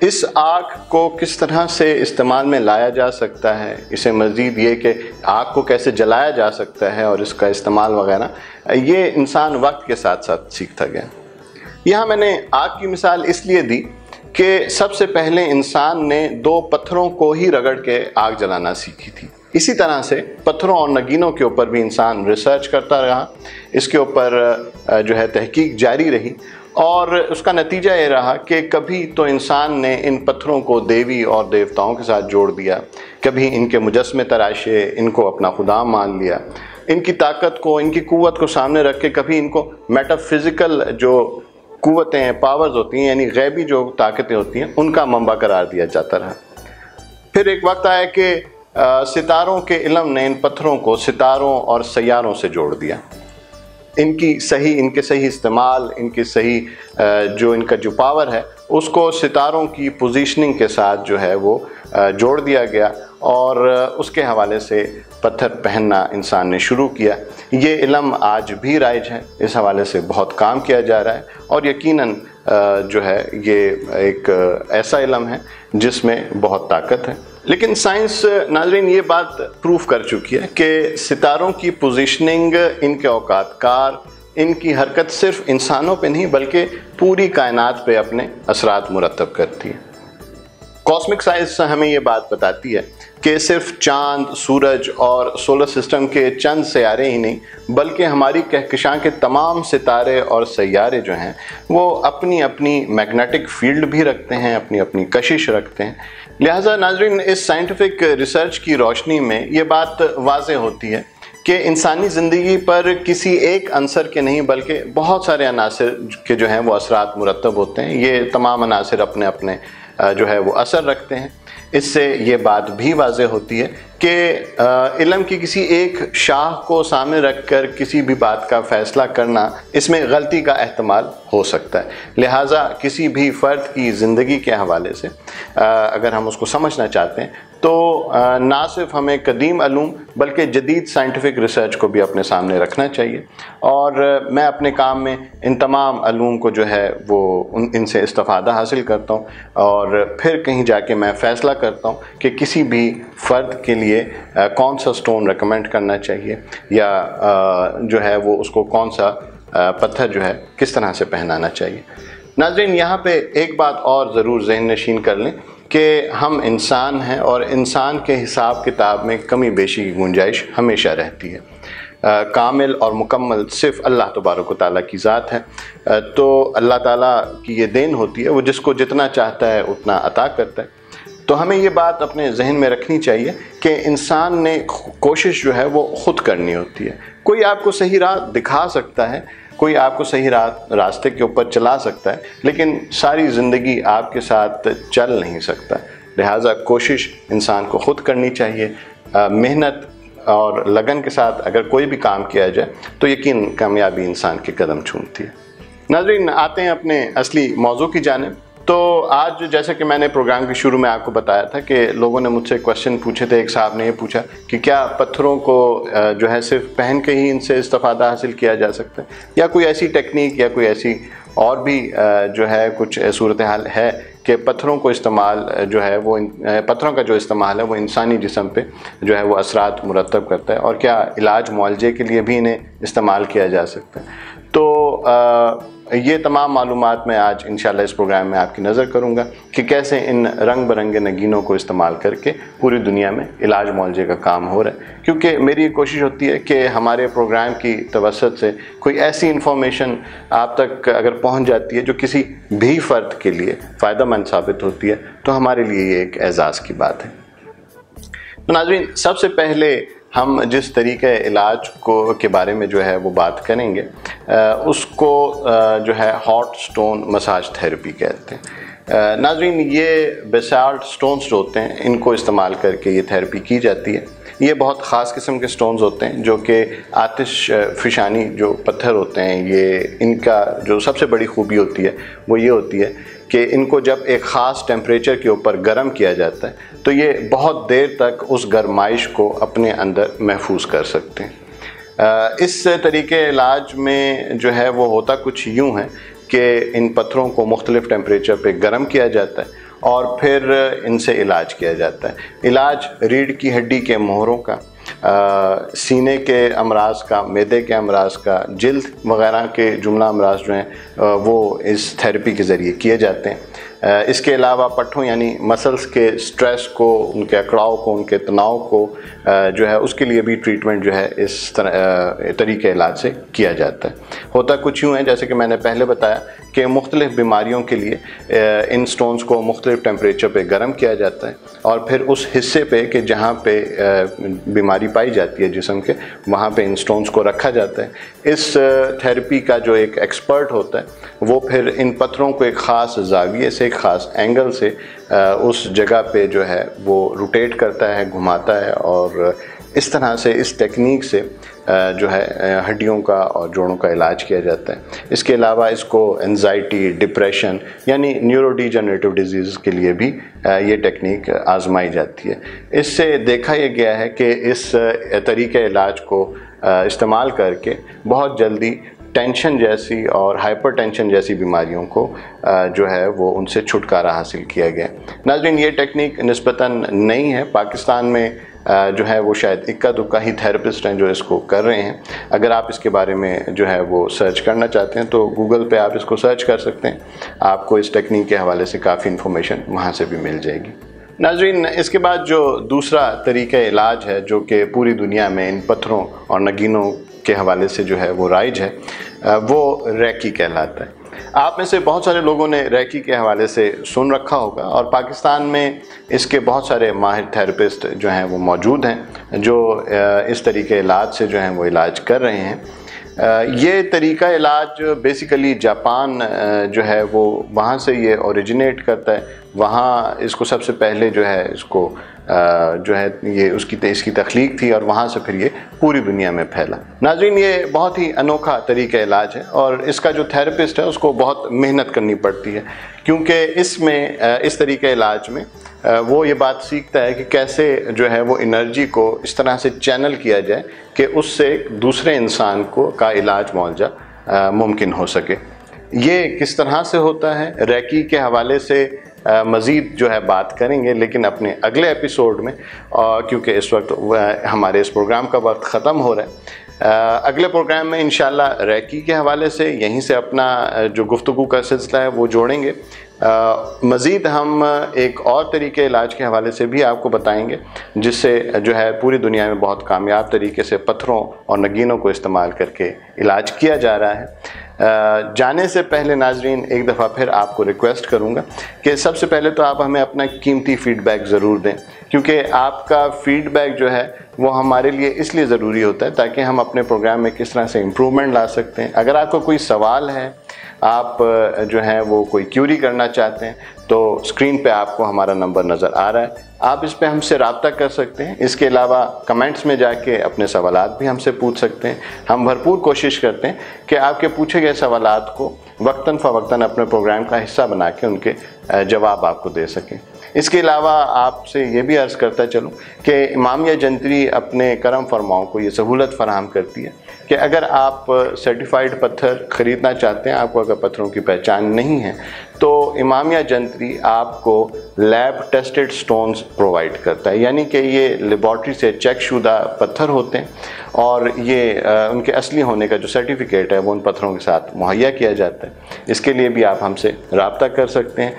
اس آگ کو کس طرح سے استعمال میں لایا جا سکتا ہے، اسے مزید یہ کہ آگ کو کیسے جلایا جا سکتا ہے اور اس کا استعمال وغیرہ، یہ انسان وقت کے ساتھ ساتھ سیکھتا گیا۔ یہاں میں نے آگ کی مثال اس لیے دی کہ سب سے پہلے انسان نے 2 پتھروں کو ہی رگڑ کے آگ جلانا سیکھی تھی۔ اسی طرح سے پتھروں اور نگینوں کے اوپر بھی انسان ریسرچ کرتا رہا، اس کے اوپر جو ہے تحقیق جاری رہی، اور اس کا نتیجہ یہ رہا کہ کبھی تو انسان نے ان پتھروں کو دیوی اور دیوتاؤں کے ساتھ جوڑ دیا، کبھی ان کے مجسمے تراشے، ان کو اپنا خدا مان لیا، ان کی طاقت کو، ان کی قوت کو سامنے رکھ کے کبھی ان کو میٹا فزیکل جو قوتیں، پاورز ہوتی ہیں، یعنی غیبی جو طاقتیں ہوتی ہیں، ان کا منبع قرار دیا جاتا رہا۔ پھر ایک وقت آیا کہ ستاروں کے علم نے ان پتھروں کو ستاروں اور سیاروں سے جوڑ دیا۔ ان کے صحیح استعمال، ان کی صحیح جو ان کا جو پاور ہے، اس کو ستاروں کی پوزیشننگ کے ساتھ جو ہے وہ جوڑ دیا گیا، اور اس کے حوالے سے پتھر پہننا انسان نے شروع کیا۔ یہ علم آج بھی رائج ہے، اس حوالے سے بہت کام کیا جا رہا ہے، اور یقیناً جو ہے یہ ایک ایسا علم ہے جس میں بہت طاقت ہے۔ لیکن سائنس ناظرین یہ بات پروف کر چکی ہے کہ ستاروں کی پوزیشننگ، ان کے اوقات کار، ان کی حرکت صرف انسانوں پہ نہیں بلکہ پوری کائنات پہ اپنے اثرات مرتب کرتی ہے۔ کاسمک سائنس ہمیں یہ بات بتاتی ہے کہ صرف چاند، سورج اور سولر سسٹم کے چند سیارے ہی نہیں بلکہ ہماری کہکشاں کے تمام ستارے اور سیارے جو ہیں وہ اپنی اپنی میگنیٹک فیلڈ بھی رکھتے ہیں، اپنی اپنی کشش رکھتے ہیں۔ لہٰذا ناظرین، اس سائنٹیفک ریسرچ کی روشنی میں یہ بات واضح ہوتی ہے کہ انسانی زندگی پر کسی ایک عنصر کے نہیں بلکہ بہت سارے عناصر کے جو ہیں وہ اثرات مرتب ہوتے ہیں۔ یہ تمام عناصر اپنے اپنے جو ہے وہ اثر رکھتے ہیں۔ اس سے یہ بات بھی واضح ہوتی ہے کہ علم کی کسی ایک شاخ کو سامنے رکھ کر کسی بھی بات کا فیصلہ کرنا، اس میں غلطی کا احتمال ہو سکتا ہے۔ لہٰذا کسی بھی فرد کی زندگی کے حوالے سے اگر ہم اس کو سمجھنا چاہتے ہیں تو نہ صرف ہمیں قدیم علوم بلکہ جدید سائنٹیفک ریسرچ کو بھی اپنے سامنے رکھنا چاہیے، اور میں اپنے کام میں ان تمام علوم کو جو ہے وہ ان سے استفادہ حاصل کرتا ہوں، اور پھر کہیں جا کے میں فیصلہ کرتا ہوں کہ کسی بھی فرد کے لیے کون سا سٹون ریکمینڈ کرنا چاہیے، یا جو ہے وہ اس کو کون سا پتھر جو ہے کس طرح سے پہنانا چاہیے۔ ناظرین، یہاں پہ ایک بات اور ضرور ذہن نشین کر لیں کہ ہم انسان ہیں، اور انسان کے حساب کتاب میں کمی بیشی کی گنجائش ہمیشہ رہتی ہے۔ کامل اور مکمل صرف اللہ تبارک و تعالیٰ کی ذات ہے، تو اللہ تعالیٰ کی یہ دین ہوتی ہے، وہ جس کو جتنا چاہتا ہے اتنا عطا کرتا ہے۔ تو ہمیں یہ بات اپنے ذہن میں رکھنی چاہیے کہ انسان نے کوشش جو ہے وہ خود کرنی ہوتی ہے۔ کوئی آپ کو صحیح راہ دکھا سکتا ہے، کوئی آپ کو صحیح راستے کے اوپر چلا سکتا ہے، لیکن ساری زندگی آپ کے ساتھ چل نہیں سکتا۔ لہٰذا کوشش انسان کو خود کرنی چاہیے۔ محنت اور لگن کے ساتھ اگر کوئی بھی کام کیا جائے تو یقین کامیابی انسان کے قدم چومتی ہے۔ ناظرین، آتے ہیں اپنے اصلی موضوع کی جانب۔ تو آج جیسا کہ میں نے پروگرام کے شروع میں آپ کو بتایا تھا کہ لوگوں نے مجھ سے کویشچن پوچھے تھے۔ ایک صاحب نے یہ پوچھا کہ کیا پتھروں کو جو ہے صرف پہن کے ہی ان سے استفادہ حاصل کیا جا سکتا ہے، یا کوئی ایسی ٹیکنیک یا کوئی ایسی اور بھی جو ہے کچھ صورتحال ہے کہ پتھروں کو استعمال جو ہے وہ پتھروں کا جو استعمال ہے وہ انسانی جسم پہ جو ہے وہ اثرات مرتب کرتا ہے، اور کیا علاج معالجے کے لیے بھی انہیں استعمال کیا جا سکتا ہے۔ تو یہ تمام معلومات میں آج انشاءاللہ اس پروگرام میں آپ کی نظر کروں گا کہ کیسے ان رنگ برنگے نگینوں کو استعمال کر کے پوری دنیا میں علاج معالجے کا کام ہو رہا ہے، کیونکہ میری یہ کوشش ہوتی ہے کہ ہمارے پروگرام کی توسط سے کوئی ایسی انفارمیشن آپ تک اگر پہنچ جاتی ہے جو کسی بھی فرد کے لیے فائدہ مند ثابت ہوتی ہے تو ہمارے لیے یہ ایک اعزاز کی بات ہے۔ تو ناظرین، سب سے پہلے ہم جس طریقہ علاج کے بارے میں جو ہے وہ بات کریں گے اس کو جو ہے ہاٹ سٹون مساج تھیراپی کہتے ہیں۔ ناظرین، یہ بیسالٹ سٹونز جو ہوتے ہیں ان کو استعمال کر کے یہ تھیراپی کی جاتی ہے۔ یہ بہت خاص قسم کے سٹونز ہوتے ہیں جو کہ آتش فشانی جو پتھر ہوتے ہیں، یہ ان کا جو سب سے بڑی خوبی ہوتی ہے وہ یہ ہوتی ہے کہ ان کو جب ایک خاص ٹیمپریچر کے اوپر گرم کیا جاتا ہے تو یہ بہت دیر تک اس گرمائش کو اپنے اندر محفوظ کر سکتے ہیں۔ اس طریقے علاج میں جو ہے وہ ہوتا کچھ یوں ہے کہ ان پتھروں کو مختلف ٹیمپریچر پہ گرم کیا جاتا ہے، اور پھر ان سے علاج کیا جاتا ہے۔ علاج ریڑھ کی ہڈی کے مہروں کا، سینے کے امراض کا، معدے کے امراض کا، جلد وغیرہ کے جملہ امراض جو ہیں وہ اس تھیراپی کے ذریعے کیے جاتے ہیں۔ اس کے علاوہ پٹھوں یعنی مسلز کے سٹریس کو، ان کے اکڑاؤ کو، ان کے تناؤ کو جو ہے اس کے لیے بھی ٹریٹمنٹ جو ہے اس طریقے علاج سے کیا جاتا ہے۔ ہوتا کچھ یوں ہے جیسے کہ میں نے پہلے بتایا کہ مختلف بیماریوں کے لیے ان سٹونز کو مختلف ٹیمپریچر پہ گرم کیا جاتا ہے اور پھر اس حصے پہ کہ جہاں پہ بیماری پائی جاتی ہے جسم کے، وہاں پہ ان سٹونز کو رکھا جاتا ہے۔ اس تھیراپی کا جو ایک ایکسپرٹ ہوتا ہے وہ پھر ان پتھروں کو ایک خاص زاویے سے، ایک خاص اینگل سے اس جگہ پہ جو ہے وہ روٹیٹ کرتا ہے، گھماتا ہے، اور اس طرح سے اس ٹیکنیک سے جو ہے ہڈیوں کا اور جوڑوں کا علاج کیا جاتا ہے۔ اس کے علاوہ اس کو انزائٹی، ڈپریشن یعنی نیورو ڈی جنریٹو ڈیزیز کے لیے بھی یہ ٹیکنیک آزمائی جاتی ہے۔ اس سے دیکھا یہ گیا ہے کہ اس طریقہ علاج کو استعمال کر کے بہت جلدی ٹینشن جیسی اور ہائپر ٹینشن جیسی بیماریوں کو جو ہے وہ ان سے چھٹکارا حاصل کیا گیا۔ ناظرین، یہ ٹیکنیک نسبتاً نئی ہے، پاکستان میں جو ہے وہ شاید اکا دکا ہی تھیراپسٹ ہیں جو اس کو کر رہے ہیں۔ اگر آپ اس کے بارے میں جو ہے وہ سرچ کرنا چاہتے ہیں تو گوگل پہ آپ اس کو سرچ کر سکتے ہیں، آپ کو اس ٹیکنیک کے حوالے سے کافی انفارمیشن وہاں سے بھی مل جائے گی۔ ناظرین، اس کے بعد جو دوسرا طریقہ علاج ہے جو کہ پوری دنیا میں ان پتھروں اور نگینوں کے حوالے سے جو ہے وہ رائج ہے، وہ ریکی کہلاتا ہے۔ آپ میں سے بہت سارے لوگوں نے ریکی کے حوالے سے سن رکھا ہوگا، اور پاکستان میں اس کے بہت سارے ماہر تھیراپسٹ جو ہیں وہ موجود ہیں جو اس طریقہ علاج سے جو ہیں وہ علاج کر رہے ہیں۔ یہ طریقہ علاج بیسیکلی جاپان جو ہے وہ وہاں سے یہ اوریجنیٹ کرتا ہے، وہاں اس کو سب سے پہلے جو ہے اس کو جو ہے یہ اس کی تخلیق تھی، اور وہاں سے پھر یہ پوری دنیا میں پھیلا۔ ناظرین، یہ بہت ہی انوکھا طریقہ علاج ہے، اور اس کا جو تھیراپسٹ ہے اس کو بہت محنت کرنی پڑتی ہے، کیونکہ اس میں اس طریقہ علاج میں وہ یہ بات سیکھتا ہے کہ کیسے جو ہے وہ انرجی کو اس طرح سے چینل کیا جائے کہ اس سے دوسرے انسان کا علاج معالجہ ممکن ہو سکے۔ یہ کس طرح سے ہوتا ہے، ریکی کے حوالے سے مزید جو ہے بات کریں گے، لیکن اپنے اگلے ایپیسوڈ میں، کیونکہ اس وقت ہمارے اس پروگرام کا وقت ختم ہو رہا ہے۔ اگلے پروگرام میں انشاءاللہ ریکی کے حوالے سے یہیں سے اپنا جو گفتگو کا سلسلہ ہے وہ جوڑیں گے۔ مزید ہم ایک اور طریقے علاج کے حوالے سے بھی آپ کو بتائیں گے جس سے جو ہے پوری دنیا میں بہت کامیاب طریقے سے پتھروں اور نگینوں کو استعمال کر کے علاج کیا جا رہا ہے۔ جانے سے پہلے ناظرین ایک دفعہ پھر آپ کو ریکویسٹ کروں گا کہ سب سے پہلے تو آپ ہمیں اپنا قیمتی فیڈ بیک ضرور دیں، کیونکہ آپ کا فیڈ بیک جو ہے وہ ہمارے لیے اس لیے ضروری ہوتا ہے تاکہ ہم اپنے پروگرام میں کس طرح سے امپرومنٹ لا سکتے ہیں۔ اگر آپ کو کوئی سوال ہے، آپ جو ہیں وہ کوئی کیوری کرنا چاہتے ہیں، تو اسکرین پہ آپ کو ہمارا نمبر نظر آ رہا ہے، آپ اس پہ ہم سے رابطہ کر سکتے ہیں۔ اس کے علاوہ کمنٹس میں جا کے اپنے سوالات بھی ہم سے پوچھ سکتے ہیں۔ ہم بھرپور کوشش کرتے ہیں کہ آپ کے پوچھے گئے سوالات کو وقتاً فوقتاً اپنے پروگرام کا حصہ بنا کے ان کے جواب آپ کو دے سکیں۔ اس کے علاوہ آپ سے یہ بھی عرض کرتا چلوں کہ امامیہ جنتری اپنے کرم فرماؤں کو یہ سہولت فراہم کرتی ہے کہ اگر آپ سرٹیفائیڈ پتھر خریدنا چاہتے ہیں، آپ کو اگر پتھروں کی پہچان نہیں ہے، تو امامیہ جنتری آپ کو لیب ٹیسٹڈ سٹونز پرووائڈ کرتا ہے، یعنی کہ یہ لیبارٹری سے چیک شدہ پتھر ہوتے ہیں، اور یہ ان کے اصلی ہونے کا جو سرٹیفکیٹ ہے وہ ان پتھروں کے ساتھ مہیا کیا جاتا ہے۔ اس کے لیے بھی آپ ہم سے رابطہ کر سکتے ہیں۔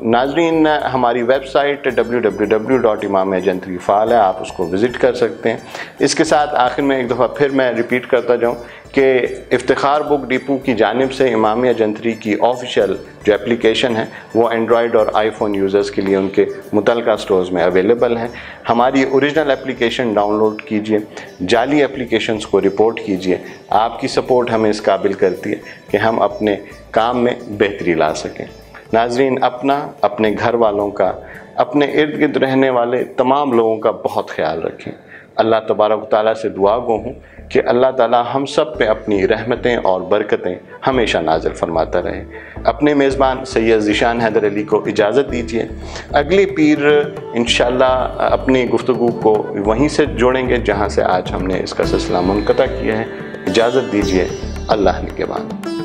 ناظرین، ہماری ویب سائٹ www.imamiajantri فعال ہے، آپ اس کو وزٹ کر سکتے ہیں۔ اس کے ساتھ آخر میں ایک دفعہ پھر میں ریپیٹ کرتا جاؤں کہ افتخار بک ڈپو کی جانب سے امامیہ جنتری کی آفیشیل جو اپلیکیشن ہے وہ اینڈرائیڈ اور آئی فون یوزرز کے لیے ان کے متعلقہ سٹورز میں اویلیبل ہیں۔ ہماری اوریجنل اپلیکیشن ڈاؤن لوڈ کیجئے، جعلی اپلیکیشنز کو رپورٹ کیجئے۔ آپ کی سپورٹ ہمیں اس قابل کرتی ہے کہ ہم اپنے کام میں بہتری لا سکیں۔ ناظرین، اپنا، اپنے گھر والوں کا، اپنے ارد گرد رہنے والے تمام لوگوں کا بہت خیال رکھیں۔ اللہ تبارک و تعالیٰ سے دعا گو ہوں کہ اللہ تعالیٰ ہم سب پہ اپنی رحمتیں اور برکتیں ہمیشہ نازل فرماتا رہے۔ اپنے میزبان سید ذیشان حیدر علی کو اجازت دیجیے۔ اگلی پیر انشاءاللہ اپنی گفتگو کو وہیں سے جوڑیں گے جہاں سے آج ہم نے اس کا سلسلہ منقطع کیا ہے۔ اجازت دیجیے، اللہ نگہبان۔